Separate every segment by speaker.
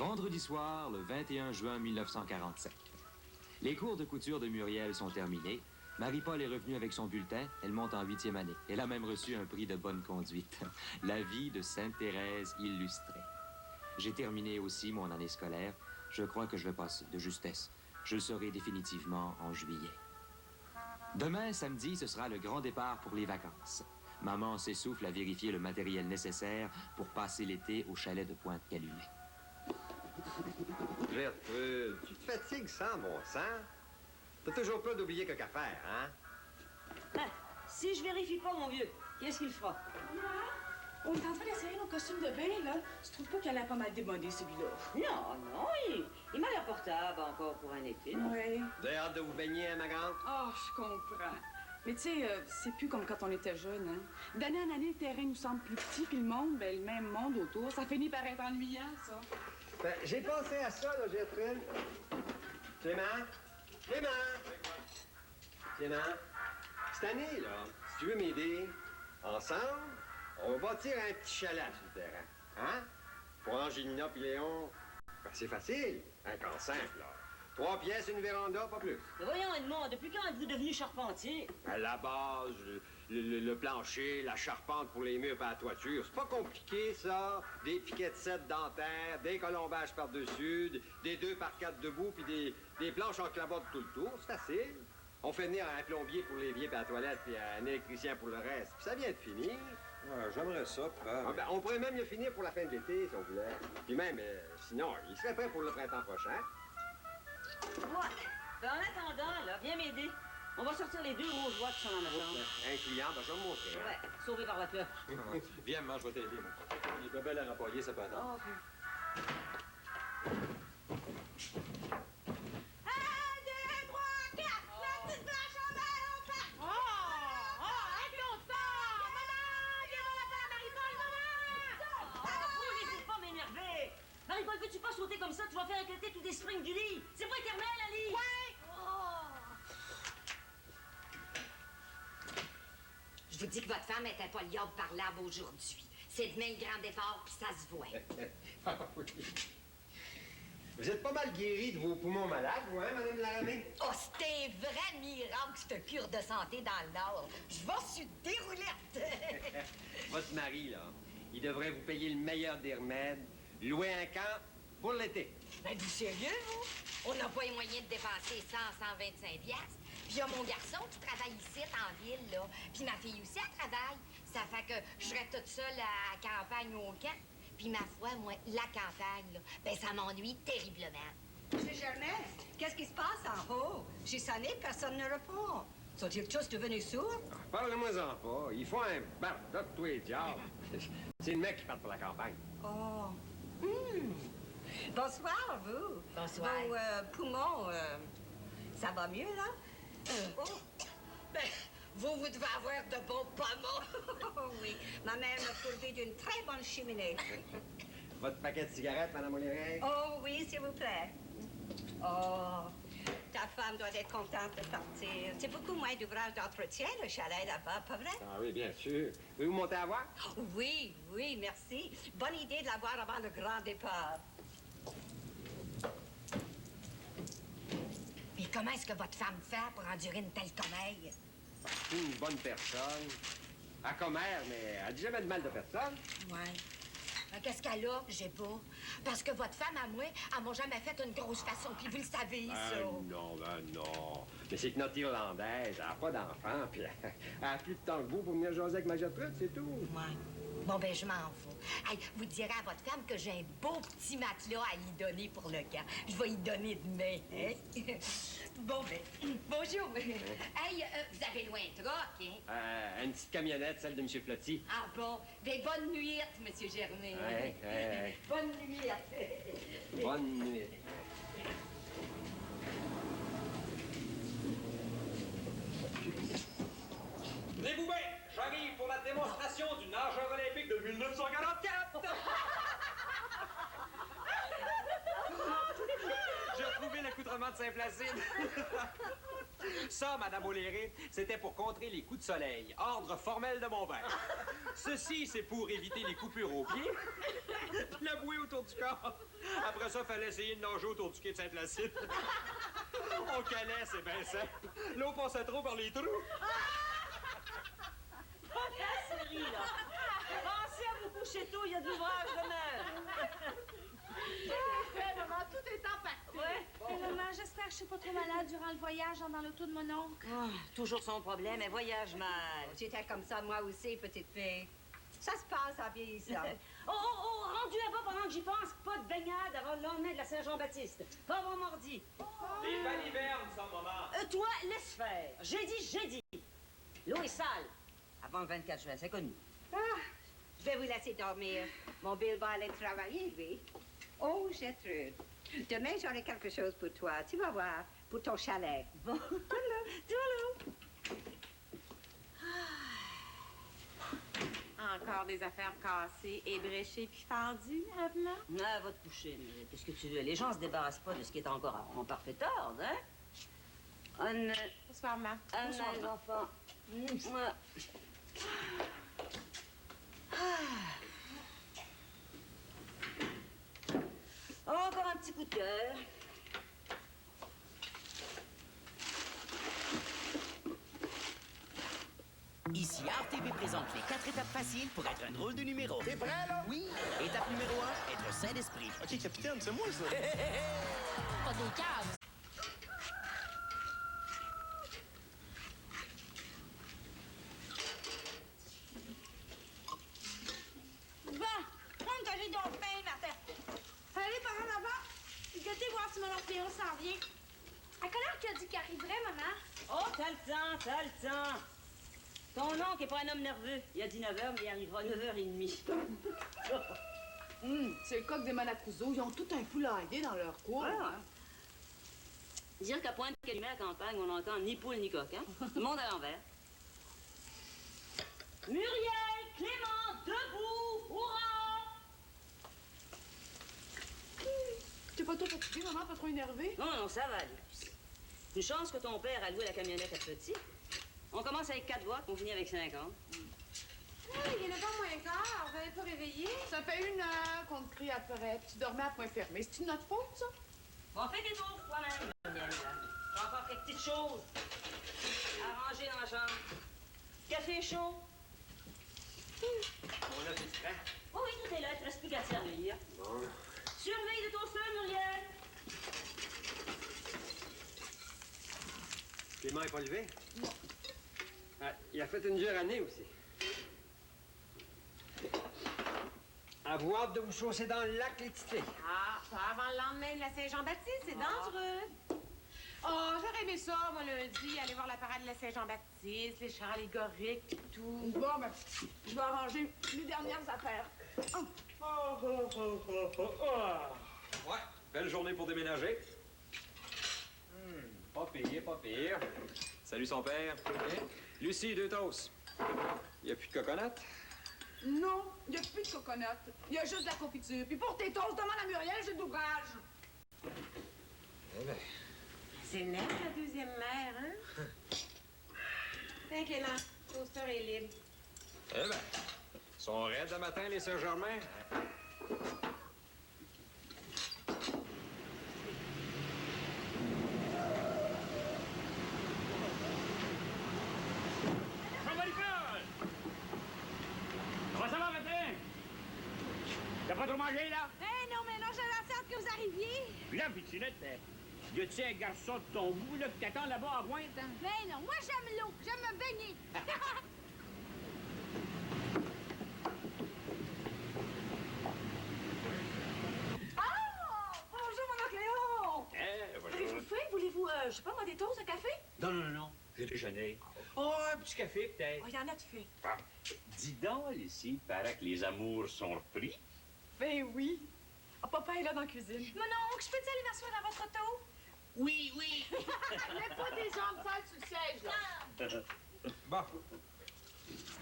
Speaker 1: Vendredi soir, le 21 juin 1947. Les cours de couture de Muriel sont terminés. Marie-Paul est revenue avec son bulletin. Elle monte en 8e année. Elle a même reçu un prix de bonne conduite. La vie de Sainte-Thérèse illustrée. J'ai terminé aussi mon année scolaire. Je crois que je vais passer de justesse. Je le saurai définitivement en juillet. Demain, samedi, ce sera le grand départ pour les vacances. Maman s'essouffle à vérifier le matériel nécessaire pour passer l'été au chalet de Pointe-Calumet.
Speaker 2: Gertrude, tu te fatigues sans bon sens. T'as toujours peur d'oublier quelque affaire, hein?
Speaker 3: Ben, si je vérifie pas, mon vieux, qu'est-ce qu'il fera?
Speaker 4: On est en train d'essayer nos costumes de bain, là. Tu trouves pas qu'elle a pas mal démodé, celui-là?
Speaker 3: Non, il m'a l'air portable encore pour un été.
Speaker 4: Oui.
Speaker 2: Vous avez hâte de vous baigner, hein, ma grande?
Speaker 4: Oh, je comprends. Mais tu sais, c'est plus comme quand on était jeune, hein. D'année en année, le terrain nous semble plus petit, puis le monde, ben, le même monde autour. Ça finit par être ennuyant, ça.
Speaker 2: Ben, j'ai pensé à ça, là, Gertrude. Clément? Clément! Clément, cette année, là, si tu veux m'aider, ensemble, on va bâtir un petit chalet sur le terrain. Hein? Pour Angelina puis Léon, ben, c'est facile. Un camp simple, là. 3 pièces, une véranda, pas plus.
Speaker 3: Mais voyons, Edmond, depuis quand êtes-vous devenu charpentier?
Speaker 2: À la base, le plancher, la charpente pour les murs et la toiture, c'est pas compliqué, ça. Des piquets de 7 dentaires, des colombages par-dessus, des 2 par 4 debout, puis des planches en clavote tout le tour, c'est facile. On fait venir un plombier pour l'évier et la toilette, puis un électricien pour le reste, puis ça vient de finir.
Speaker 5: Ouais, j'aimerais ça, papa.
Speaker 2: Ah, ben, on pourrait même le finir pour la fin de l'été, si on voulait. Puis même, sinon, il serait prêt pour le printemps prochain.
Speaker 3: Ouais. Ben, en attendant, là, viens m'aider. On va sortir les 2 grosses boîtes qui sont dans ma chambre.
Speaker 2: Un client, ben, je vais me montrer. Hein.
Speaker 3: Ouais, sauvé par la peur.
Speaker 1: Viens, maman, je vais t'aider. Les bébelles à rapporter, ça peut attendre.
Speaker 3: Oh, OK.
Speaker 6: 1, 2, 3, 4! La petite blanche en bas, on part! Un pion de fort! Maman, viens voir la faire, Marie-Paul, maman!
Speaker 3: N'hésite pas à m'énerver. Marie-Paul, peux-tu pas sauter comme ça? Tu vas faire éclater tous des springs du lit. C'est pas éternel, Ali!
Speaker 6: Ouais!
Speaker 7: Je vous dis que votre femme était pas liable parlable aujourd'hui. C'est demain le grand départ, puis ça se voit.
Speaker 2: Vous êtes pas mal guéri de vos poumons malades, vous, hein, Madame Laramée?
Speaker 7: Oh, c'était un vrai miracle, cette cure de santé dans le Nord. Je vais sur des roulettes.
Speaker 2: Votre mari, là, il devrait vous payer le meilleur des remèdes, louer un camp pour l'été.
Speaker 7: Ben, vous sérieux, vous? On n'a pas les moyens de dépenser 100, 125 piastres. Puis il y a mon garçon qui travaille ici, en ville, là. Puis ma fille aussi, elle travaille. Ça fait que je serais toute seule à la campagne au camp. Puis ma foi, moi, la campagne, là, ben ça m'ennuie terriblement.
Speaker 8: Monsieur Germain, qu'est-ce qui se passe en haut? J'ai sonné, personne ne répond. Sont-ils tous devenus sourds?
Speaker 2: Parle-moi-en pas. Il faut un barda de tous les diables. C'est le mec qui part pour la campagne.
Speaker 8: Oh. Bonsoir, vous.
Speaker 7: Bonsoir.
Speaker 8: Vos poumons, ça va mieux, là?
Speaker 7: Ben, vous devez avoir de bons poumons.
Speaker 8: Oh oui, ma mère m'a pourvu d'une très bonne cheminée.
Speaker 2: Votre paquet de cigarettes, Madame Olivier?
Speaker 8: Oh oui, s'il vous plaît. Oh, ta femme doit être contente de partir. C'est beaucoup moins d'ouvrage d'entretien, le chalet là-bas, pas vrai?
Speaker 2: Ah oui, bien sûr. Voulez-vous monter à voir?
Speaker 8: Oui, merci. Bonne idée de la voir avant le grand départ.
Speaker 7: Puis comment est-ce que votre femme fait pour endurer une telle commeille?
Speaker 2: C'est une bonne personne. À commère, mais elle dit jamais de mal de personne.
Speaker 7: Ouais. Qu'est-ce qu'elle a? J'ai pas. Parce que votre femme, à moi, elle m'a jamais fait une grosse façon, puis vous le savez, ça.
Speaker 2: Non. Mais c'est que notre Irlandaise, elle n'a pas d'enfant, puis elle a plus de temps que vous pour venir jaser avec ma Gertrude, c'est tout.
Speaker 7: Ouais. Bon, ben, je m'en fous. Hey, vous direz à votre femme que j'ai un beau petit matelas à y donner pour le camp. Je vais y donner demain, hein? Bon, ben, bonjour. Hey, vous avez loin un troc, hein?
Speaker 2: Une petite camionnette, celle de M. Flotti.
Speaker 7: Ah bon? Ben, bonne nuit, Monsieur Germain.
Speaker 2: Ouais.
Speaker 7: Bonne nuit.
Speaker 2: Bonne nuit.
Speaker 5: Tenez-vous bien, j'arrive pour la démonstration du nageur olympique de 1944.
Speaker 1: J'ai retrouvé l'accoutrement de
Speaker 5: Saint-Placide. Ça, Madame O'Leary, c'était pour contrer les coups de soleil. Ordre formel de mon père. Ceci, c'est pour éviter les coupures aux pieds. La bouée autour du corps. Après ça, fallait essayer de nager autour du quai de Saint-Placide. On calait, c'est bien ça. L'eau passait trop par les trous.
Speaker 3: Pas de la série, là. Pensez à vous coucher tôt, il y a de l'ouvrage demain.
Speaker 6: Maman, tout est en partie.
Speaker 3: Ouais.
Speaker 6: Mais maman, j'espère que je suis pas trop malade durant le voyage dans l'auto de mon oncle.
Speaker 3: Toujours son problème, elle voyage mal.
Speaker 8: J'étais comme ça, moi aussi, petite fille. Ça se passe en vieillissant.
Speaker 3: Oh, rendu là-bas pendant que j'y pense, pas de baignade avant le lendemain de la Saint-Jean-Baptiste. Pas avant mardi.
Speaker 5: Les balivernes, ça, maman.
Speaker 3: Toi, laisse faire. J'ai dit. L'eau est sale. Avant le 24 juin, c'est connu.
Speaker 8: Ah, je vais vous laisser dormir. Mon Bill va aller travailler, lui. Oh, Gertrude, demain, j'aurai quelque chose pour toi. Tu vas voir, pour ton chalet.
Speaker 3: Bon.
Speaker 8: Toulou.
Speaker 6: Encore des affaires cassées, ébréchées puis fendues, Avenant.
Speaker 3: Ah, va te coucher, mais qu'est-ce que tu veux? Les gens se débarrassent pas de ce qui est encore en parfait ordre, hein?
Speaker 6: Bonsoir, ma.
Speaker 3: Bonsoir, les enfants. Mouah. Encore un petit coup de cœur.
Speaker 9: Ici, RTV présente les 4 étapes faciles pour être un drôle de numéro.
Speaker 2: T'es prêt, là?
Speaker 9: Oui. Étape numéro 1, être sain d'esprit.
Speaker 2: OK, capitaine, c'est moi, ça.
Speaker 9: Pas des caves.
Speaker 6: Bon, prends ta vie donc pain, Martin. Allez, par en avant. Gâtez voir si mon oncle Léon s'en vient. À quelle heure tu as dit qu'il arriverait, maman?
Speaker 3: Oh, t'as le temps. Ton oncle est pas un homme nerveux. Il a dit 9h, mais il arrivera à 9h30.
Speaker 4: C'est le coq des Manacouzo. Ils ont tout un poulailler dans leur cour.
Speaker 3: Ouais. Dire qu'à Pointe-Calumet, à la campagne, on n'entend ni poule ni coq, hein? Le monde à l'envers. Muriel, Clément, debout, hurrah!
Speaker 4: T'es pas trop fatiguée, maman, pas trop énervée?
Speaker 3: Non, ça va aller. Une chance que ton père a loué la camionnette à Petit. On commence avec 4 voix, on finit avec 50.
Speaker 6: Il est pas moins quart. Vous n'avez pas réveillé?
Speaker 4: Ça fait 1 heure qu'on te crie après, puis tu dormais à point fermé. C'est-tu notre faute, ça?
Speaker 3: Bon, fais des tours toi-même, Muriel, là. J'ai encore quelques petites choses à ranger dans la chambre. Café chaud.
Speaker 2: On a tout prêt.
Speaker 3: Oh oui, tout est là, il te reste plus qu'à servir.
Speaker 2: Bon.
Speaker 3: Surveille de toaster, Muriel.
Speaker 2: Clément est pas levé? Non. Ah, il a fait une dure année aussi. Avoir hâte de vous chausser dans le lac, les petites filles.
Speaker 6: Ah, pas avant le lendemain de la Saint-Jean-Baptiste, c'est dangereux. Oh, j'aurais aimé ça, moi, lundi, aller voir la parade de la Saint-Jean-Baptiste, les chars allégoriques et tout.
Speaker 4: Bon, ben, je vais arranger les dernières affaires.
Speaker 5: Ouais, belle journée pour déménager. Pas pire, pas pire. Salut son père. Lucie, 2 toasts. Y a plus de coconut?
Speaker 4: Non, il n'y a plus de coconut. Il y a juste de la confiture. Puis pour tes toasts, demande à Muriel, j'ai de l'ouvrage.
Speaker 2: Eh ben.
Speaker 6: C'est net, la deuxième mère, hein? Tiens, Clément, le toaster est libre.
Speaker 5: Eh ben, sont raides le matin, les Saint-Germain.
Speaker 10: Comment ça va, matin? T'as pas trop mangé, là?
Speaker 6: Eh non, mais non, j'avais hâte que vous arriviez.
Speaker 10: Là, Pitinette, y a-tu un garçon de ton goût, là, qui t'attend là-bas à pointe, hein?
Speaker 6: Mais non, moi, j'aime l'eau. J'aime me baigner.
Speaker 4: Oh! Bonjour, mon oncle Léon! Avez-vous faim? Voulez-vous, je sais pas, moi, des toasts, un café?
Speaker 10: Non. J'ai déjeuné. Oh, un petit café, peut-être.
Speaker 4: Oh, il y en a de fait.
Speaker 10: Ah. Dis donc, Lucie, il paraît que les amours sont repris.
Speaker 4: Ben oui. Ah, papa est là dans la cuisine.
Speaker 6: Mon oncle, je peux-tu aller m'asseoir dans votre auto?
Speaker 10: Oui.
Speaker 6: Mets pas des jambes sales sur le siège, là.
Speaker 5: Bon.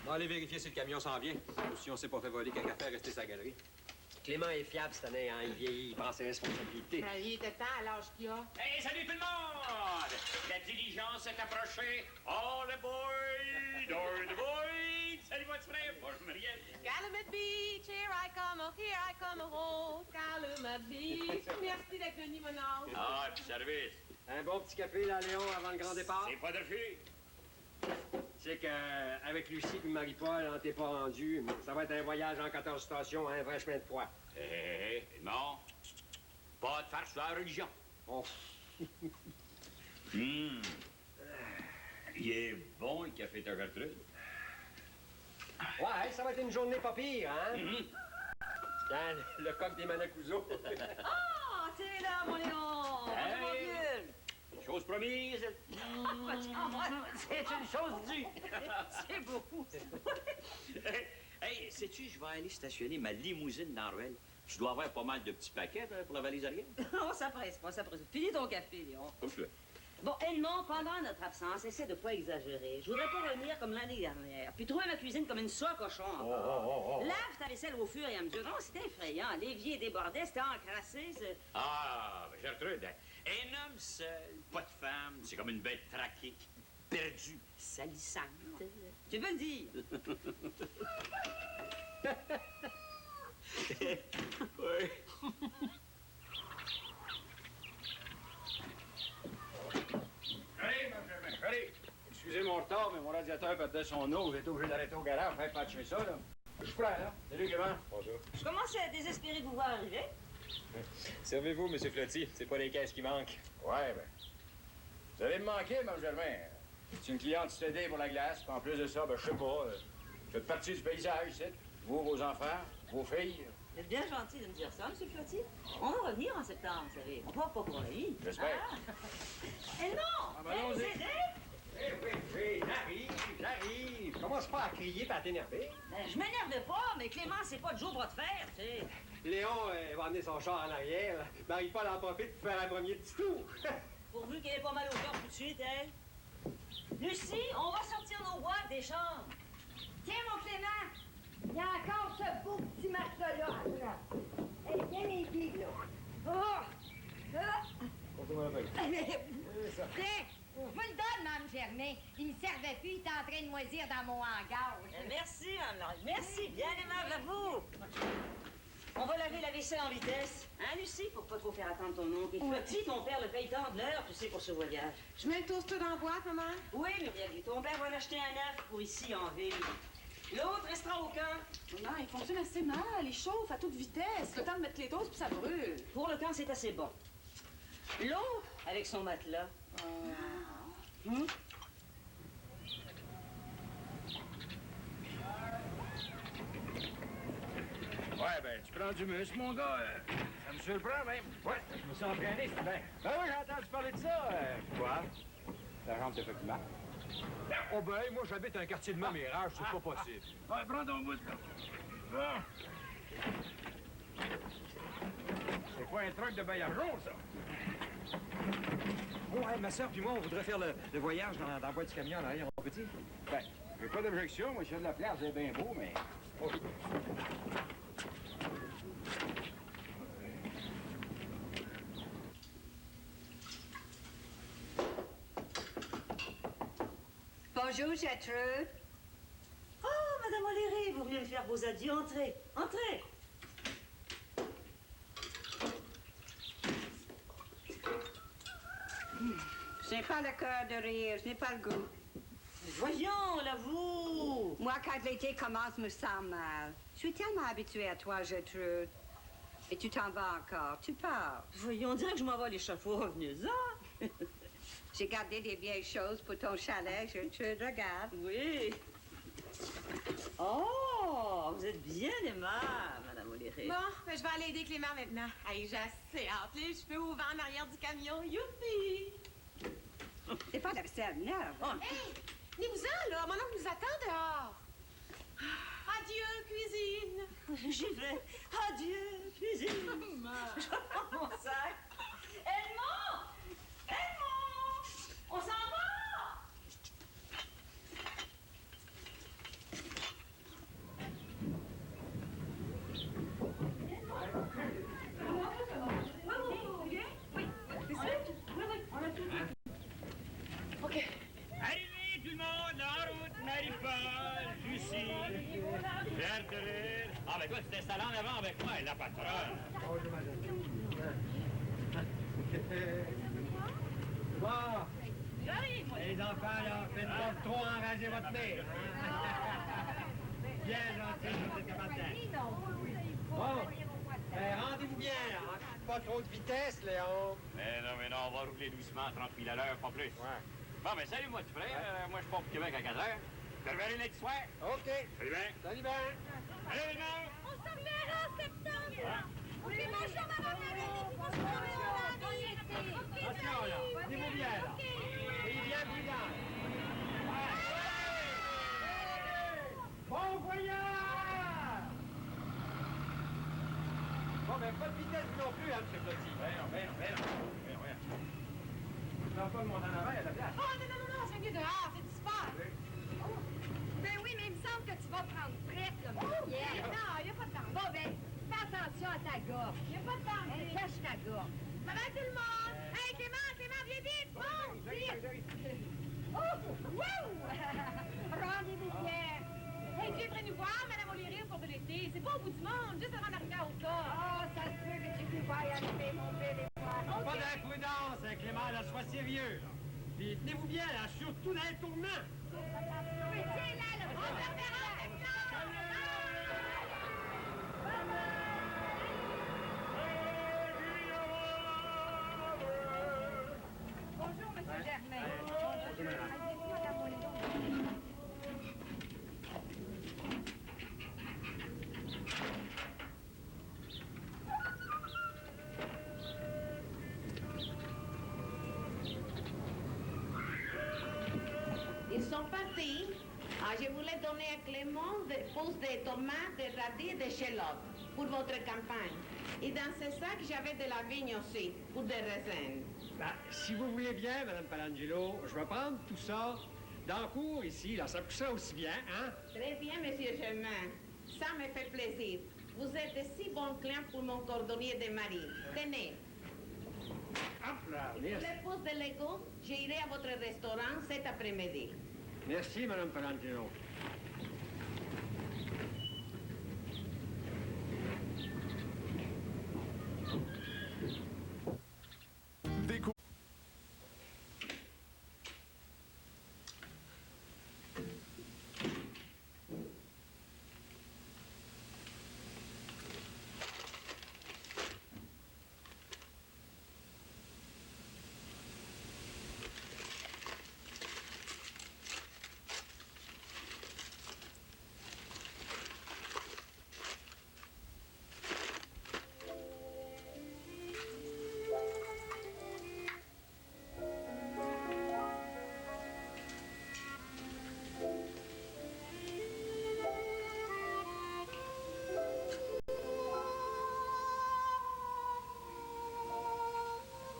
Speaker 5: On va aller vérifier si le camion s'en vient. Ou si on s'est pas fait voler quelques affaires rester sa galerie.
Speaker 2: Clément est fiable cette année, hein? Il vieillit, il prend ses responsabilités.
Speaker 6: Ben, il était temps à l'âge qu'il a.
Speaker 10: Hey, salut tout le monde! La diligence est approchée. All aboard! All aboard! Salut votre frère! Bonjour, Marielle.
Speaker 6: Calumet Beach, here I come home. Calumet Beach. Merci d'être venu, mon oncle.
Speaker 10: Ah, puis service.
Speaker 2: Un bon petit café, là, Léon, avant le grand départ.
Speaker 10: C'est pas de refus.
Speaker 2: Tu sais qu'avec Lucie et Marie-Paul, on t'est pas rendu. Ça va être un voyage en 14 stations, un vrai chemin de croix.
Speaker 10: Non. Pas de farce sur la religion.
Speaker 2: Oh.
Speaker 10: Il est bon, le café de Gertrude.
Speaker 2: Ouais, ça va être une journée pas pire, hein? Tiens, le coq des Manacouzo.
Speaker 3: Ah, t'es là, mon Léon!
Speaker 10: Hey.
Speaker 3: Bonjour, gueule!
Speaker 10: Chose promise.
Speaker 3: C'est une chose due. C'est beaucoup.
Speaker 10: Hey, sais-tu, je vais aller stationner ma limousine dans la ruelle. Je dois avoir pas mal de petits paquets pour la valise arrière.
Speaker 3: On s'appresse pas, on s'appresse. Finis ton café, Léon.
Speaker 10: Ouf, là.
Speaker 3: Bon, Edmond, pendant notre absence, essaie de pas exagérer. Je voudrais pas revenir comme l'année dernière, puis trouver ma cuisine comme une soie cochon encore. Lave ta vaisselle au fur et à mesure. Non, c'était effrayant. L'évier débordait, c'était encrassé.
Speaker 10: Ah, ben, Gertrude, un homme seul, pas de femme, c'est comme une bête traquée, perdue, salissante.
Speaker 3: Tu peux le dire.
Speaker 10: Oui.
Speaker 11: Allez, Benjamin, allez. Excusez mon retard, mais mon radiateur perdait son eau. J'ai été obligé d'arrêter au garage pour faire patcher ça, là. Je suis prêt, là. Salut, Clément. Bonjour.
Speaker 3: Je commence à désespérer de vous voir arriver.
Speaker 5: Servez-vous, M. Flotty. C'est pas les caisses qui manquent.
Speaker 11: Ouais, ben. Vous allez me manquer, Mme Germain. C'est une cliente CD pour la glace. Puis en plus de ça, ben, je sais pas. Vous faites partie du paysage, ici. Vous, vos enfants, vos filles.
Speaker 3: Vous êtes bien gentil de me dire ça, M. Flotty. On va revenir en septembre, vous savez. On part pas pour la vie.
Speaker 11: J'espère.
Speaker 3: Eh non!
Speaker 11: Ah, ben, allons-y.
Speaker 3: vous aider?
Speaker 2: Oui, j'arrive. Commence pas à crier et à t'énerver.
Speaker 3: Ben, je m'énerve pas, mais Clément, c'est pas de jour bras de fer, tu sais.
Speaker 2: Léon va amener son char en arrière. Marie-Paul en profite pour faire un premier petit tour.
Speaker 3: Pourvu qu'elle ait pas mal au cœur tout de suite, elle. Lucie, on va sortir nos boîtes des chambres.
Speaker 7: Tiens, mon Clément, il y a encore ce beau petit matelas-là à prendre. Hey, viens mes filles, là. Oh! Tiens, je me le donne, Mme Germain. Il me servait plus, il était en train de moisir dans mon hangar.
Speaker 3: Merci, Mme Laurie. Merci, bien aimable à vous. On va laver la vaisselle en vitesse. Hein, Lucie, pour pas trop faire attendre ton oncle. Et Flotty, ton père le paye tant de l'heure, tu sais, pour ce voyage.
Speaker 6: Je mets le toaster dans la boîte, maman.
Speaker 3: Oui, Muriel, et ton père va en acheter un neuf pour ici, en ville. L'autre restera au camp.
Speaker 4: Non, il fonctionne assez mal. Il chauffe à toute vitesse. Le temps de mettre les doses, puis ça brûle.
Speaker 3: Pour le camp, c'est assez bon. L'eau, avec son matelas.
Speaker 11: Ouais, ben, tu prends du muscle, mon gars. Ça me surprend, même. Ouais, je me suis entraîné, c'est bien. Ben oui, j'ai entendu parler de ça. Quoi? Ta jambe te fait plus mal?
Speaker 5: Oh ben, moi, j'habite un quartier de Mamérage, c'est pas possible.
Speaker 11: Ouais, prends ton bout, là. Bon. C'est pas un truc de baillargeon, ça?
Speaker 5: Ouais, ma soeur puis moi, on voudrait faire le voyage dans la boîte du camion, là, mon petit.
Speaker 11: Ben, j'ai pas d'objection. Moi, je suis de la place, c'est bien beau, mais... Oh.
Speaker 8: Bonjour, Gertrude.
Speaker 3: Oh, Madame O'Leary, vous venez me faire vos adieux. Entrez, entrez.
Speaker 8: Je n'ai pas le cœur de rire, je n'ai pas le goût.
Speaker 3: Voyons, l'avoue.
Speaker 8: Moi, quand l'été commence, me sens mal. Je suis tellement habituée à toi, Gertrude. Et tu t'en vas encore, tu pars.
Speaker 3: Voyons, on dirait que je m'en vais à l'échafaud, revenez-en.
Speaker 8: J'ai gardé des vieilles choses pour ton chalet, Gertrude, regarde.
Speaker 3: Oui. Oh, vous êtes bien aimable, Madame O'Leary.
Speaker 6: Bon, ben, je vais aller aider Clément maintenant. Hey, j'ai assez hâte. Les cheveux au vent en arrière du camion. Youpi!
Speaker 8: C'est pas la vaisselle neuve.
Speaker 3: Oh.
Speaker 6: Hey, venez-vous-en, là. Mon oncle nous attend dehors. Adieu, cuisine.
Speaker 3: J'y vais. Adieu, cuisine. Je prends mon sac. Edmond! Edmond! On s'en va!
Speaker 10: Marie-Paul, Lucie, Pierre de rire. Ah, ben toi, tu t'installes en avant avec moi, la patronne.
Speaker 2: Bonjour, madame. Bon. Les enfants, là, faites pas trop enrager votre mère. Bien gentil, vous êtes matin. Bon. Rendez-vous bien, là. Pas trop de vitesse, Léon.
Speaker 10: Mais non, on va rouler doucement, 30 000 à l'heure, pas plus.
Speaker 2: Ouais.
Speaker 10: Bon, ben salut, moi, tu frère. Moi, je pars pour Québec à 4 heures. Je te reverrai lundi soir.
Speaker 2: OK.
Speaker 10: Salut, ben.
Speaker 2: Salut, ben.
Speaker 10: Allez, ben.
Speaker 6: On se reverra en septembre. OK, bonjour, madame Marine. On se reverra dans l'été. OK,
Speaker 2: Attention, là. Tenez-vous bien, là. Soyez bien prudents. Bon voyage! Bon, ben, pas de vitesse non plus, hein, M. Clotilde.
Speaker 10: Ben non.
Speaker 2: Je prends pas le monde en avant, il y a de la place.
Speaker 6: Oh, non, c'est mieux dehors, c'est du sport. Oh. Ben oui, mais il me semble que tu vas prendre prête, là, Muriel. Non, il n'y a pas de temps. Bon, ben, fais attention à ta gorge. Il n'y a pas de temps. Cache ta gorge. Ça va tout le monde? Hey, Clément, viens vite. Bon, vite. Oh, wow! Rendez-vous, Pierre. Hey, tu viendrais nous voir, Madame O'Leary, au cours de l'été. C'est pas au bout du monde, juste avant d'arriver à Hauteur. Oh, ça se peut que tu puisses pas y aller, mon bel espoir.
Speaker 2: Pas d'imprudence, hein, Clément, là, sois sérieux, là. Puis tenez-vous bien, là, surtout dans les tournants.
Speaker 6: Oui, tiens, là, le on se reverra en septembre. Bonjour, Monsieur Germain. Bonjour, Madame O'Leary.
Speaker 12: Ils sont partis. Ah, je voulais donner à Clément des pousses de tomates, de radis et de échalotes pour votre campagne. Et dans ce sac, j'avais de la vigne aussi, pour des raisins.
Speaker 2: Ben, si vous voulez bien, Madame Palangelo, je vais prendre tout ça dans le cours ici, là. Ça poussera aussi bien, hein?
Speaker 12: Très bien, Monsieur Germain. Ça me fait plaisir. Vous êtes de si bons clients pour mon cordonnier de mari. Tenez.
Speaker 2: Hop là,
Speaker 12: Pour
Speaker 2: merci.
Speaker 12: les pousses de légumes, j'irai à votre restaurant cet après-midi.
Speaker 2: Merci, Madame Palangelo.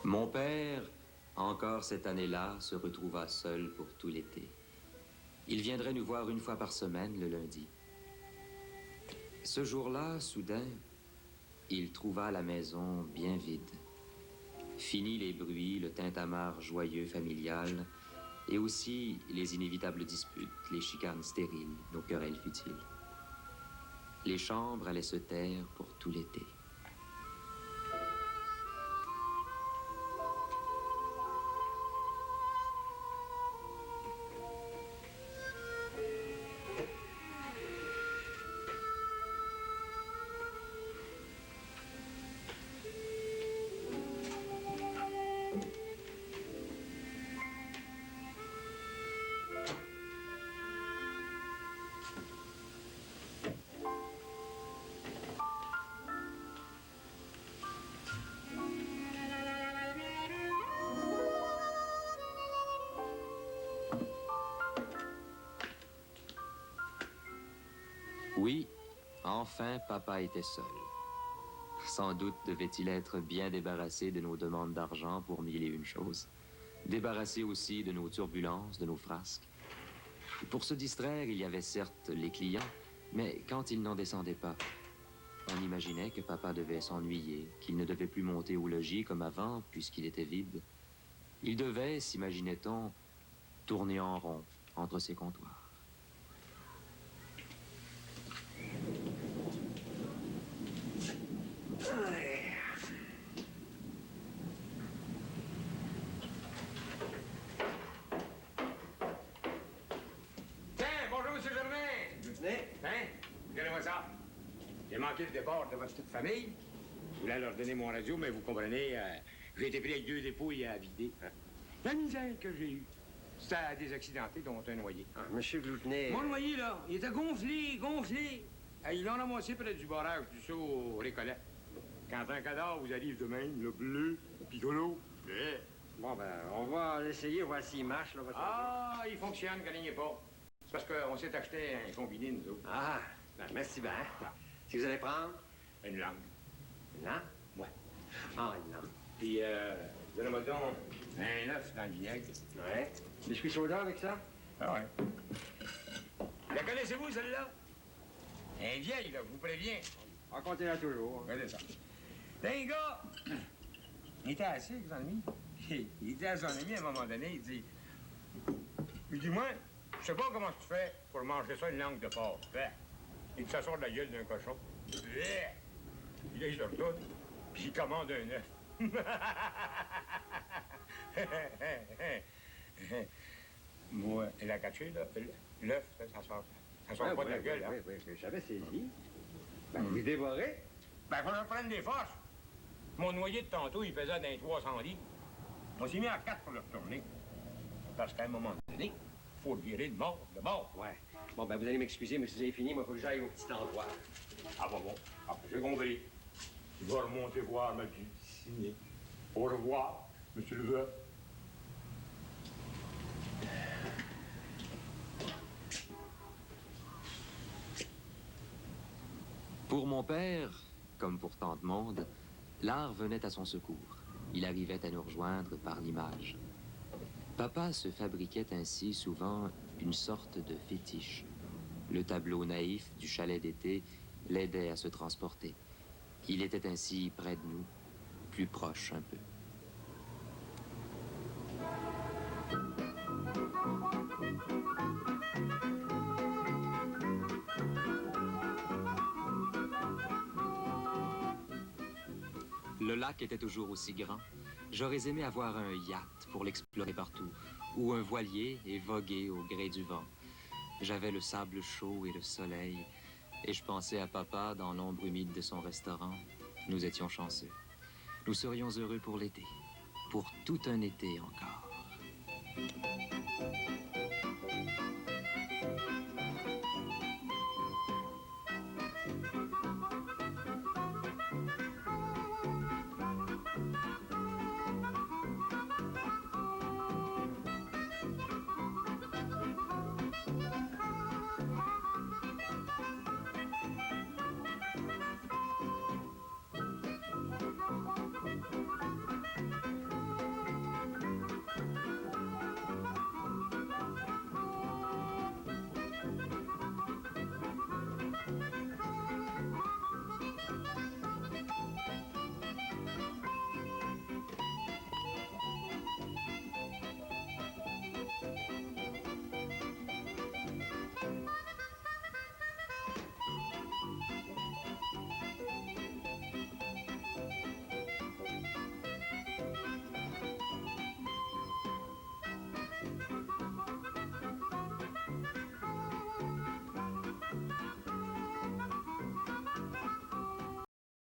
Speaker 1: Mon père, encore cette année-là, se retrouva seul pour tout l'été. Il viendrait nous voir une fois par semaine, le lundi. Ce jour-là, soudain, il trouva la maison bien vide. Fini les bruits, le tintamarre joyeux familial, et aussi les inévitables disputes, les chicanes stériles, nos querelles futiles. Les chambres allaient se taire pour tout l'été. Oui, enfin, papa était seul. Sans doute devait-il être bien débarrassé de nos demandes d'argent pour mille et une choses. Débarrassé aussi de nos turbulences, de nos frasques. Pour se distraire, il y avait certes les clients, mais quand ils n'en descendaient pas, on imaginait que papa devait s'ennuyer, qu'il ne devait plus monter au logis comme avant, puisqu'il était vide. Il devait, s'imaginait-on, tourner en rond entre ses comptoirs.
Speaker 11: J'ai manqué le départ de votre petite famille. Je voulais leur donner mon radio, mais vous comprenez, j'ai été pris avec 2 dépouilles à vider. La misère que j'ai eue, c'était à des accidentés, dont un noyé.
Speaker 2: Ah, Monsieur Gloutenet...
Speaker 11: Mon noyer, là, il était gonflé. Ils l'ont ramassé près du barrage du saut au Récollet. Quand un cadavre vous arrive de même, le bleu, piccolo,
Speaker 2: Bon, ben, on va essayer, voir s'il marche, là, votre...
Speaker 11: Ah, il fonctionne, craignez pas. C'est parce qu'on s'est acheté un combiné, nous autres.
Speaker 2: Ah, ben, merci bien. Si vous allez prendre...
Speaker 11: Une langue.
Speaker 2: Une langue?
Speaker 11: Ouais.
Speaker 2: Ah, une langue.
Speaker 11: Puis, donnez-moi donc un œuf dans le vinaigre.
Speaker 2: Ouais. Biscuit soda avec ça?
Speaker 11: Ah ouais. La connaissez-vous, celle-là? Un vieille, là, je vous préviens.
Speaker 2: Racontez-la toujours.
Speaker 11: Regardez ça. C'est un gars, il était assis avec son ami. Il dit à son ami, à un moment donné, il dit, moi, je sais pas comment tu fais pour manger ça une langue de porc. Il dit, ça sort de la gueule d'un cochon. Puis là, il se retourne, puis il commande un œuf. Moi, il a caché, là, l'œuf, ça sort pas de la gueule.
Speaker 2: Oui, j'avais saisi. Ben, vous dévorez?
Speaker 11: Ben, faut en prendre des forces. Mon noyer de tantôt, il pesait dans 300 livres. On s'est mis à 4 pour le retourner. Parce qu'à un moment donné, faut le virer de bord.
Speaker 2: Ouais. Bon, ben, vous allez m'excuser, mais si vous avez fini, moi, il faut que j'aille au petit endroit.
Speaker 11: Ah, bon. Ah, j'ai compris. Je vais remonter voir ma petite ciné. Au revoir, monsieur le veuf.
Speaker 1: Pour mon père, comme pour tant de monde, l'art venait à son secours. Il arrivait à nous rejoindre par l'image. Papa se fabriquait ainsi souvent une sorte de fétiche. Le tableau naïf du chalet d'été l'aidait à se transporter. Il était ainsi près de nous, plus proche un peu. Le lac était toujours aussi grand. J'aurais aimé avoir un yacht pour l'explorer partout, ou un voilier et voguer au gré du vent. J'avais le sable chaud et le soleil, et je pensais à papa dans l'ombre humide de son restaurant. Nous étions chanceux. Nous serions heureux pour l'été, pour tout un été encore.